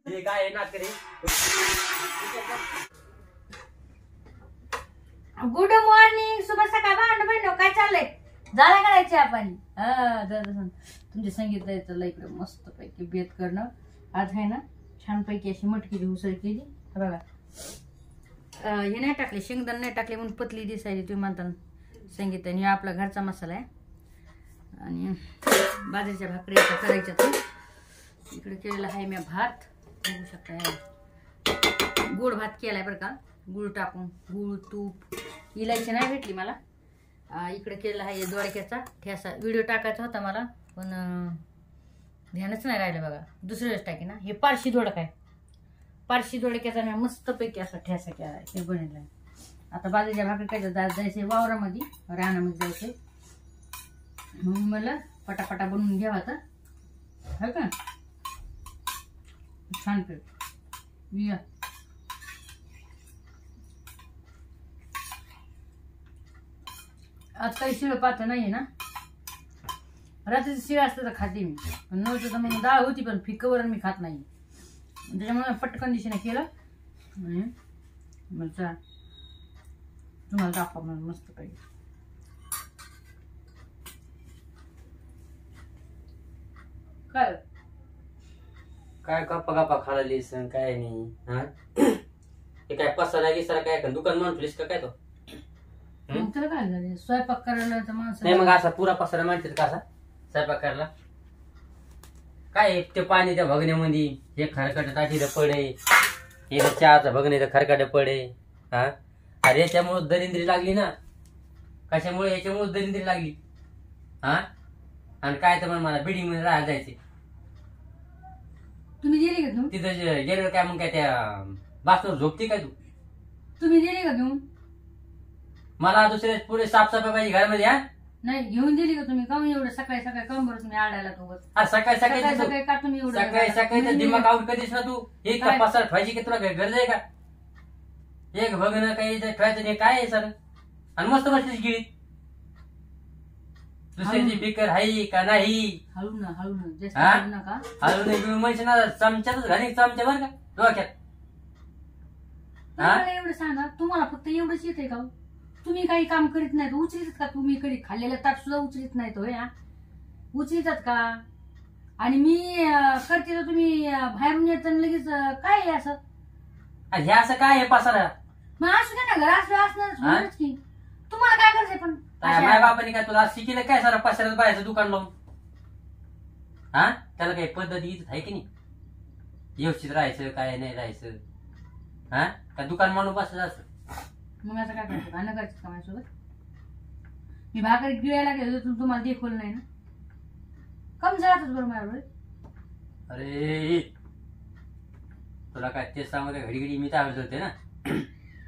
हे काय नाक रे. गुड मॉर्निंग, शुभ सकाळ भांडण काय चाललंय? झाला करायचे आपण तुमचे संगीत द्यायचं इकडे मस्त पैकी बेत करणं. आज आहे ना छान पैकी अशी मटकीची उसळ केली बघा. हे नाही टाकले, शेंगदाणे नाही टाकले म्हणून पतली दिसायली तुम्ही म्हणता संगीत. आणि आपला घरचा मसाला आहे आणि बाजरीच्या भाकरी करायच्या. तर इकडे केलेला आहे मी भात बघू शकता. गोड भात केलाय बरं का, गुळ टाकून. गुळ तूप इलायची नाही भेटली मला. इकडे केलेला आहे दोडक्याचा ठेसा. व्हिडिओ टाकायचा होता मला पण ध्यानच नाही राहिलं बघा. दुसऱ्या वेळेस टाकी ना. हे पारशी दोडका आहे. पारशी दोडक्याचा मी मस्तपैकी असा ठेसा केला आहे. हे बनवलं आहे. आता बाजरीच्या भाकरी काय जायचे वावरामध्ये रानामध्ये जायचे म्हणून मला पटापटा बनवून घ्यावा. तर है का छान कर या. आज काही शिळ पात नाहीये ना. रात्रीची शिळ असतं तर खाते मी, पण नव्हतं तर मग डाळ होती पण फिकवर मी खात नाही. त्याच्यामुळे पटकन दिशेने केलं आणि मला तुम्हाला दाखवा म्हणून मस्त पाहिजे. काय काय गप्पा गप्पा खालालीस काय नाही. हा हे काय पसारा गिसारा काय दुकान मांडलीस का काय? तो त्याला काय झालं? स्वयंपाक करायला तर माणसं नाही मग असा पुरा पसारा मांडतात का असा स्वयंपाक करायला? काय ते पाणी त्या भगण्यामध्ये हे खरकट टाकी पडे, हे चहाचा भगणे तर खरकट पडे. हा अरे याच्यामुळे दरिंद्री लागली ना. कशामुळे? याच्यामुळे दरिंद्री लागली. हा आणि काय तर मला बिल्डिंग मध्ये राहायला जायचे. तुम्ही गेले का घेऊन? तिथं गेल्यावर काय मग काय त्या बासवर झोपते काय तू? तुम्ही गेले का घेऊन? मला दुसरे पुढे साफसफाई पाहिजे घरामध्ये. हा नाही घेऊन दिली का तुम्ही? काऊन एवढं सकाळी सकाळी काऊन बरं तुम्ही आडायला तो? सकाळी सकाळी सकाळी सकाळी का तुम्ही एवढं सकाळी सकाळी तर दिमाग आउट कधीच ना तू. एक काय? पसार ठेवायची की तुला गरज आहे का? एक बघणं काही ठेवायचं नाही काय आहे सर. आणि मस्त बसलीच गिळीत. दुसऱ्याची बिकर आहे का नाही? हळू ना हळू ना जास्त हा? हळू नका. हळू नाही म्हणजे ना चमच्यातच घाली चमच्या बरं का डोक्यात. हा? मला एवढं सांगा, तुम्हाला फक्त एवढंच येते का? तुम्ही काही काम करीत नाहीत, उचलित का? तुम्ही कधी खाल्लेलं ताट सुद्धा उचलित नाही तो या उचलितात का? आणि मी करते तर तुम्ही बाहेरून येताना लगेच काय आहे असं? हे असं काय आहे पसारा? मग असू द्या ना, घर असणारच की. तुम्हाला काय करायचंय पण? माझ्या बापाने काय तुला शिकेलं काय सारा पसाऱ्यात बाहेरचं दुकान लावून? हा त्याला काही पद्धती इथं आहे की नाही? व्यवस्थित राहायचं काय नाही राहायचं. हा का दुकान मांडून बसायचं असं? मग आता काय करायचं? भांडण करायचं का माझ्यासोबत? मी भाकरी गिळायला गेलो तुम्हाला देखवलं नाही ना. कम जातच बरं माझ्यावर. अरे तुला काय तेच सांगू का? घडी घडी मी तर आवडत होते ना.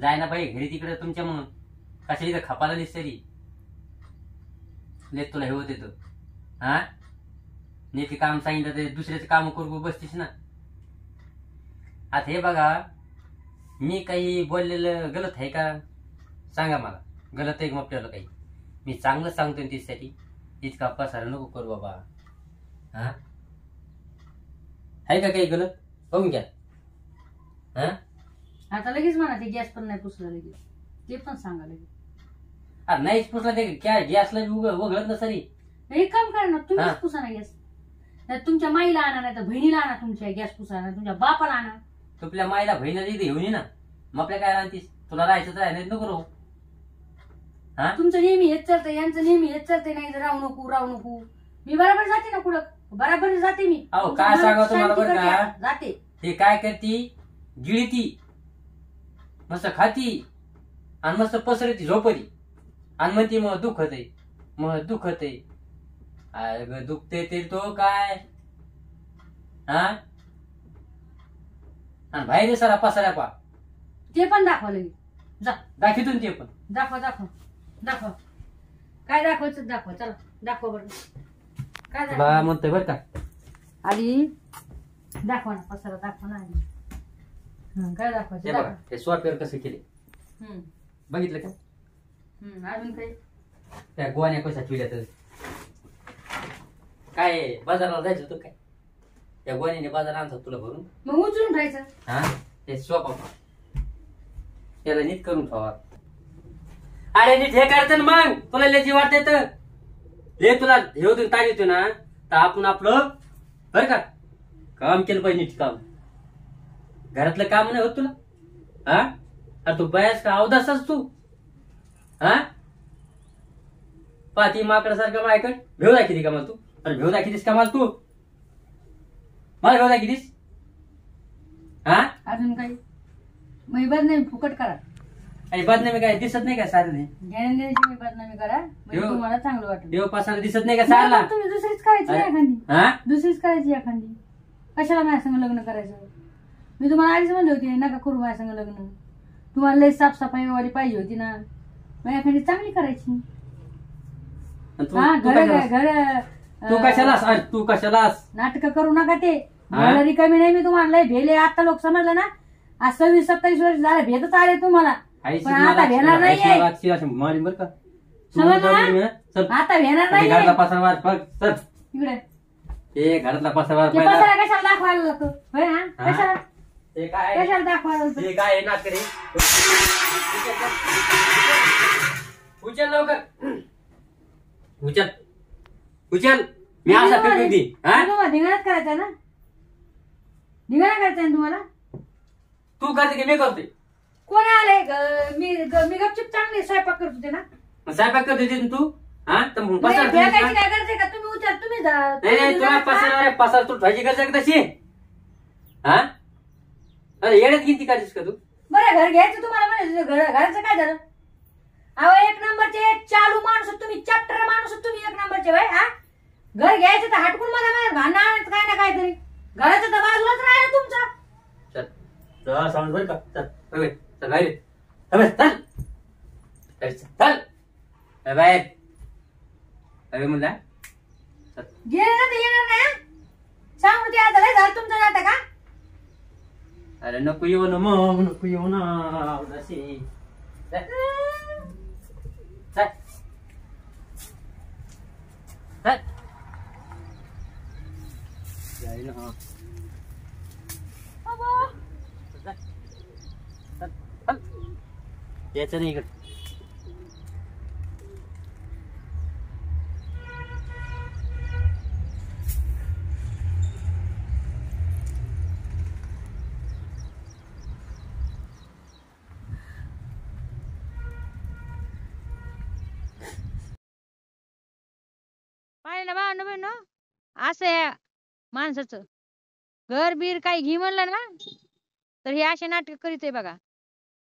जाय ना बाई घरी तिकडे तुमच्या म्हणून. कशा इथं खपाला दिसते ती लेत तुला हे होते तो. हा नेते काम सांगितलं ते दुसऱ्याचं काम करू बसतीस ना. आता हे बघा मी काही बोललेलं गलत आहे का सांगा मला. गलत आहे मग आपल्याला काही मी चांगलं सांगतोय त्यासाठी. इतका पसारा नको करू बाबा. हा आहे का काही गलत? बघून घ्या. हा आता लगेच म्हणा ते गॅस पण नाही पुसला लगेच. ते पण सांगा लगेच. अरे नाहीच पुसला ते काय गॅसला उघडत ना सरी. एक काम करा ना, हा. तुम्हीच पुसा ना गॅस. नाही तुमच्या माईला आणा, नाही तर बहिणीला आणा तुमच्या गॅस पुसायला, तुमच्या बापाला आणा. तुपल्या माईला बहिणीला इथे घेऊन ये ना. मग आपल्या काय राहतीस? तुला राहायचं तर राहायचं नको राहू. हा तुमचं नेहमी हेच चालतंय, यांचं नेहमी हेच चालतंय. नाही तर राहू नको राहू नको. मी बरोबर जाते ना कुठं, बरोबर जाते मी. अहो काय सांगा तुम्हाला बरं का? जाते हे काय करती गिळती मस्त खाती आणि मस्त पसरती झोपती आणि म्हणती मग दुखत आहे मग दुखत आहे. दुखते ते तो काय हा आणि बाहेर सारा पसारा पा. ते पण दाखवा लगेच. जा दाखवतून ते पण दाखवा दाखवा दाखवा. काय दाखवायचं दाखवा. चला दाखवा बरं. काय तुला दाखवा म्हणतोय बरं का? आधी दाखवा ना पसारा दाखवा ना आधी. काय दाखवायचं हे बघा दाखवा. हे स्वापेवर कसं केले हम्म. बघितलं का? अजून काही त्या गोवान्या कशा ठेवल्या तर काय बाजाराला जायचं होतं काय? त्या गोणीने बाजार आणतात तुला भरून. मग उचलून राहायचं. हा ते सोपा त्याला नीट करून ठेवा. अरे नीट हे करायचं ना मग. तुला लय जीव वाटत ले तुला हे होतो ताण येतो ना तर आपण आपलं बर का काम केलं पाहिजे. नीट काम घरातलं काम नाही होत तुला. हा अरे तू बयास का अवदासच तू. हा पाती माकडासारखं माझ्याकडे भेव दाखिती का मला तू. अरे भेव दाखितीस का मला तू. मला भेव दाखितीस. हा अजून काही मी बदनामी फुकट करा. आणि बदनामी काय दिसत नाही का सारं. घेण्या देण्याची मी बदनामी करा म्हणजे तुम्हाला चांगलं वाटेल. देव पासाला दिसत नाही का सारला. तुम्ही दुसरीच करायची एखादी. हा दुसरीच करायची एखादी. कशाला माझ्या संग लग्न करायचं. मी तुम्हाला आधीच म्हणले होते नका करू माझ्या संग लग्न. तुम्हाला लय साफसफाई वाली पाहिजे होती ना. मग एखादी चांगली करायची. हा तू कशालास. अरे तू कशालास नाटक करू नका ते. मला रिकामी नाही मी तुम्हाला लय भेले. आता लोक समजलं ना. आज 26-27 वर्ष झाले भेटच आले तुम्हाला. पण आता भेणार नाहीये. मारीन बर का. समजलं आता भेणार नाही. घरातला पसारवार बघ चल इकडे. हे घरातला पसारवार ते पसारा कशाला दाखवायला लागतो. होय ना कशाला ते काय कशाला दाखवायला लागतो. ते काय नाटक रे. उचल लवकर. उचल उचल. मी असा फेकून दे. तुम्हाला धिंगाणाच करायचा ना. धिंगाणा करायचा ना तुम्हाला. तू करते की मी करते. कोण आले मी गपचूप चांगली स्वयंपाक करत होते ना. स्वयंपाक करत होती तू. हा तर मग नाही, पसार फेकायची काय गरज आहे का. तुम्ही उचल तुम्ही जा. नाही नाही तुला पसार पसार तू ठेवायची गरज आहे का तशी. हा अरे येण्यात किती काढतीस का तू. बरं घर घ्यायचं तुम्हाला म्हणायचं. घराचं काय झालं. अहो एक नंबरचे चालू माणूस तुम्ही. चॅप्टर माणूस तुम्ही एक नंबरचे भाई. हा घर घ्यायचं तर हटकून मला भांडण आणायचं काय ना काहीतरी. घराचं तर बाजूलाच राहिलं तुमचं. चल साऊंड बर का. चल चल बाहेर चल चल बाहेर. अरे मुला गेले ना तर येणार नाही. सांगू ते आता लय झालं तुमचं नाटक. का अरे नको येऊ ना मग नको येऊ ना उदासी. याचं नाही इकडे. पाहिलं ना भावंड बहिण असं आहे माणसाचं. घर बीर काही घे म्हणलं ना तर हे असे नाटक करीत आहे बघा.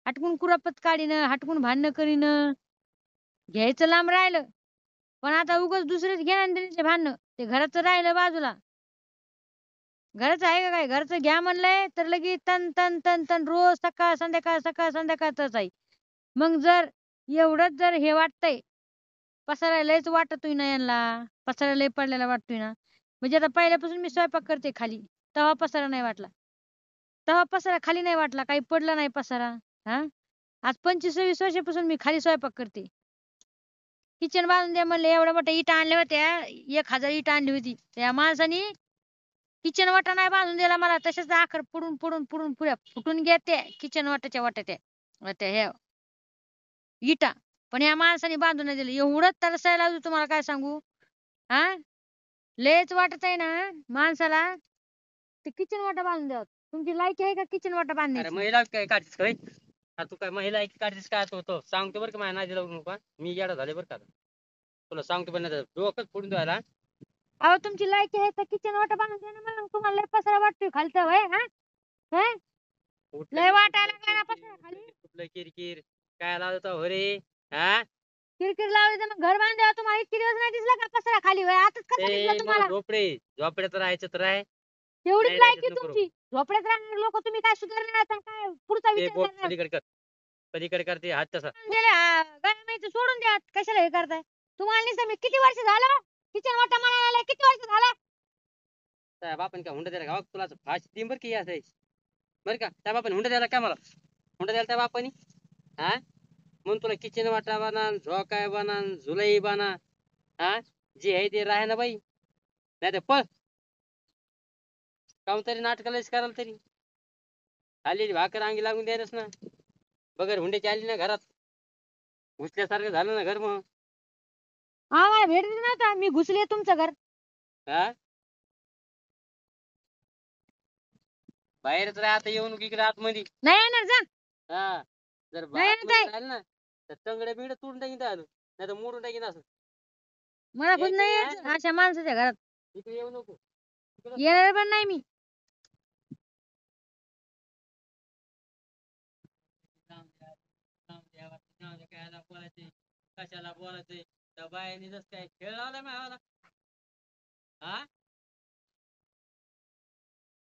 हटकून कुरापत काढीनं हटकून भांडणं करीनं. घ्यायचं लांब राहिलं पण आता उगाच दुसरेच घेणं देण्याचे भांडणं. ते घराचं राहिलं बाजूला. घराचं आहे का काय. घरचं घ्या म्हणलंय तर लगेच तन तन तन तन रोज सकाळ संध्याकाळच आहे. मग जर एवढंच जर हे वाटतंय पसारा लयच वाटतोय ना यांना. पसारा लय पडलेला वाटतोय ना. म्हणजे आता पहिल्यापासून मी स्वयंपाक करते खाली तेव्हा पसारा नाही वाटला. तेव्हा पसारा खाली नाही वाटला. काही पडला नाही पसारा. हा आज 25-26 वर्षापासून मी खाली स्वयंपाक करते. किचन बांधून द्या म्हणले. एवढ्या मोठ्या इटा आणल्या होत्या. 1000 इटा आणली होती. त्या माणसानी किचन वाटा नाही बांधून दिला मला. तसेच आखर पुढून पुढून पुढून पुढ्या फुटून घेते किचन वाट्याच्या वाट्या ह्या इटा. पण या माणसाने बांधून नाही दिलं. एवढं तरसायला लावतो तुम्हाला काय सांगू. हा लेच वाटत आहे ना माणसाला ते किचन वाटा बांधून द्यावं. तुमची लायकी आहे का किचन वाटा बांधण्याची. महिला काय काढतीस काय. तू काय महिला काढतीस काय. तो सांगतो बरं का माझ्या नादी लागू नका. मी येडा झाले बरं का. तुला सांगतो पण डोकंच फोडून द्यायला. अहो तुमची लायकी आहे तर किचन वाटा बांधून द्या ना. मग तुम्हाला लय पसारा वाटतोय खालचं वय. हा लय वाटायला काय ना पसारा खाली. कुठलं किरकिर काय लावत हो रे. हा किरकिर लावली तर मग घर बांधावं. तुम्हाला इतके दिवस नाही दिसला का पसारा खाली वय. आताच कसा दिसला तुम्हाला. झोपड्यात राहायचं तर आहे. एवढीच लायकी तुमची. झोपड्यात राहणार लोक तुम्ही काय सुधारणार काय पुढचा विचार पलीकडे करते हात तसा. गणमाईचं सोडून द्या. कशाला हे करताय. तुम्हाला नाही मी किती वर्ष झालं किचन वाटा म्हणायला. किती वर्ष झालं. त्या बापाने काय हुंडा द्यायला गावात तुला फाशी टीम बरं की असायची बरं का. त्या बापाने हुंडा द्यायला काय मला हुंडा द्यायला त्या बापानी. हा म्हणून तुला किचन वाटा बना झोकाय बना झुलाई बना. हा जे आहे ते राहे ना बाई. नाही तर पळ. काहून तरी नाटकालाच कराल तरी आलेली भाकर अंगी लागून द्यायलाच ना. बगर हुंड्याची आली ना घरात घुसल्यासारखं झालं ना घर मग. हा मला भेट दिली नव्हता मी घुसले तुमचं घर. हा बाहेरच राह आता येऊन इकडे आतमध्ये. नाही येणार जा. हा जर नाही येत आहे. राहिलं ना तर तंगड्या बिंगड्या तोडून टाकीन आलं नाही तर मोडून टाकीन असं. मला खुद यायचं नाही नाही, यायचं अशा माणसाच्या घरात. इकडे येऊ नको. येणार पण नाही मी. कशाला बोलायचंय कशाला बोलायचंय त्या बायाने जस काय खेळ लावला मला. हा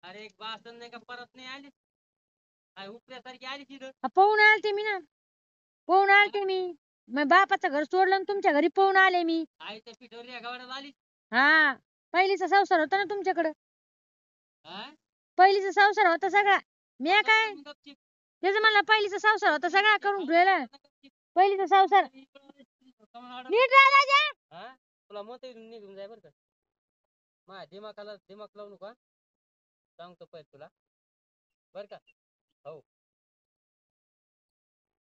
अरे एक बासन नाही का परत नाही आली काय उपल्यासारखी आली तिथं. पळून आलते मी ना. पळून आलते मी. मग बापाचं घर सोडलं आणि तुमच्या घरी पळून आले मी. आईच्या पिठवर या गावाला आली. हा पहिलीचा संसार होता ना तुमच्याकडं. हा पहिलीचा संसार होता सगळा. मी काय गपचीप. त्याच मला पहिलीचा संसार होता सगळा करून ठेवला. पहिलीचा संसार नीट राहा राजा. हा तुला मत निघून जाय बरं का. माझ्या दिमाग लावू नका सांगतो पहिले तुला बरं का. हो